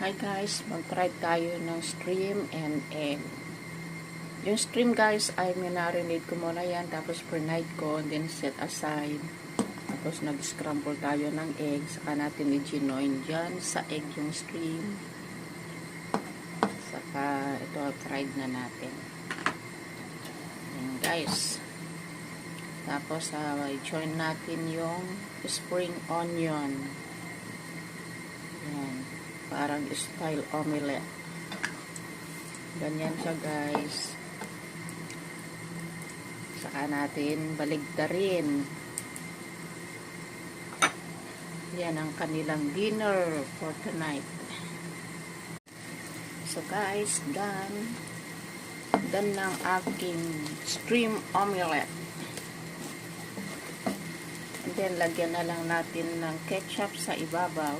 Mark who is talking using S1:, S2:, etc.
S1: Hi guys, mag-try tayo ng stream and egg. Yung stream guys ay minarinate ko muna yan, tapos per-night ko, and then set aside. Tapos nag-scramble tayo ng egg, saka natin i-ginoin dyan sa egg yung stream. Saka ito, fried na natin. Yan guys. Tapos i-join natin yung spring onion. Yan. Parang style omelette. Ganyan siya guys. Saka natin baligtarin. Yan ang kanilang dinner for tonight. So guys, done ng aking stream omelette. And then lagyan na lang natin ng ketchup sa ibabaw.